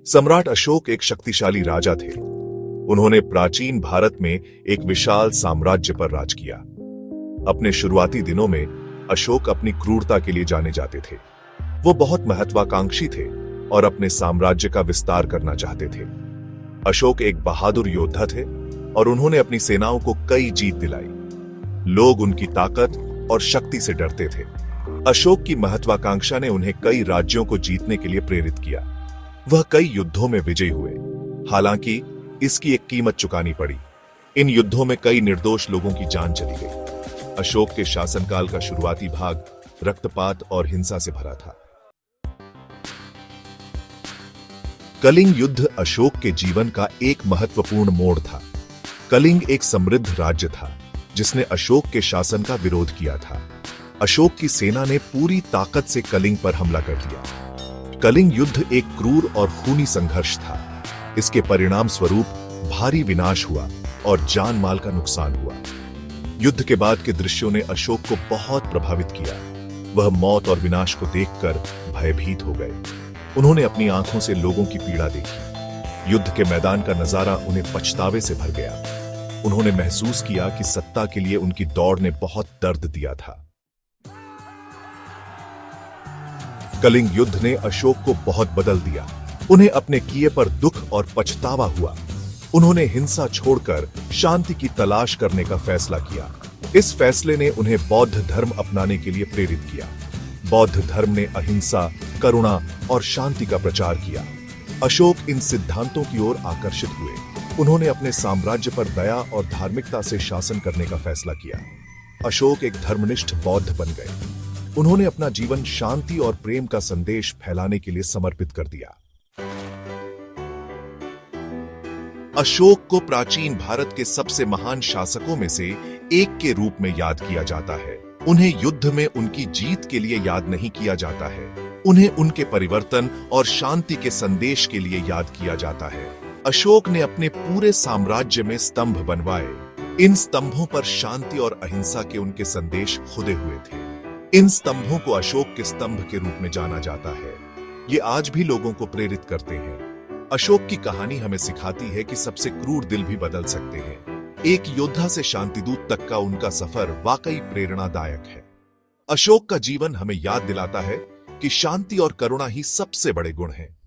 सम्राट अशोक एक शक्तिशाली राजा थे। उन्होंने प्राचीन भारत में एक विशाल साम्राज्य पर राज किया। अपने शुरुआती दिनों में अशोक अपनी क्रूरता के लिए जाने जाते थे। वो बहुत महत्वाकांक्षी थे और अपने साम्राज्य का विस्तार करना चाहते थे। अशोक एक बहादुर योद्धा थे और उन्होंने अपनी सेनाओं को कई जीत दिलाई। लोग उनकी ताकत और शक्ति से डरते थे। अशोक की महत्वाकांक्षा ने उन्हें कई राज्यों को जीतने के लिए प्रेरित किया। वह कई युद्धों में विजयी हुए, हालांकि इसकी एक कीमत चुकानी पड़ी। इन युद्धों में कई निर्दोष लोगों की जान चली गई। अशोक के शासनकाल का शुरुआती भाग रक्तपात और हिंसा से भरा था। कलिंग युद्ध अशोक के जीवन का एक महत्वपूर्ण मोड़ था। कलिंग एक समृद्ध राज्य था जिसने अशोक के शासन का विरोध किया था। अशोक की सेना ने पूरी ताकत से कलिंग पर हमला कर दिया। कलिंग युद्ध एक क्रूर और खूनी संघर्ष था। इसके परिणाम स्वरूप भारी विनाश हुआ और जान माल का नुकसान हुआ। युद्ध के बाद के दृश्यों ने अशोक को बहुत प्रभावित किया। वह मौत और विनाश को देखकर भयभीत हो गए। उन्होंने अपनी आंखों से लोगों की पीड़ा देखी। युद्ध के मैदान का नजारा उन्हें पछतावे से भर गया। उन्होंने महसूस किया कि सत्ता के लिए उनकी दौड़ ने बहुत दर्द दिया था। कलिंग युद्ध ने अशोक को बहुत बदल दिया। उन्हें अपने किए पर दुख और पछतावा हुआ। उन्होंने हिंसा छोड़कर शांति की तलाश करने का फैसला किया। इस फैसले ने उन्हें बौद्ध धर्म अपनाने के लिए प्रेरित किया। बौद्ध धर्म ने अहिंसा, करुणा और शांति का प्रचार किया। अशोक इन सिद्धांतों की ओर आकर्षित हुए। उन्होंने अपने साम्राज्य पर दया और धार्मिकता से शासन करने का फैसला किया। अशोक एक धर्मनिष्ठ बौद्ध बन गए। उन्होंने अपना जीवन शांति और प्रेम का संदेश फैलाने के लिए समर्पित कर दिया। अशोक को प्राचीन भारत के सबसे महान शासकों में से एक के रूप में याद किया जाता है। उन्हें युद्ध में उनकी जीत के लिए याद नहीं किया जाता है। उन्हें उनके परिवर्तन और शांति के संदेश के लिए याद किया जाता है। अशोक ने अपने पूरे साम्राज्य में स्तंभ बनवाए। इन स्तंभों पर शांति और अहिंसा के उनके संदेश खुदे हुए थे। इन स्तंभों को अशोक के स्तंभ के रूप में जाना जाता है। ये आज भी लोगों को प्रेरित करते हैं। अशोक की कहानी हमें सिखाती है कि सबसे क्रूर दिल भी बदल सकते हैं। एक योद्धा से शांतिदूत तक का उनका सफर वाकई प्रेरणादायक है। अशोक का जीवन हमें याद दिलाता है कि शांति और करुणा ही सबसे बड़े गुण हैं।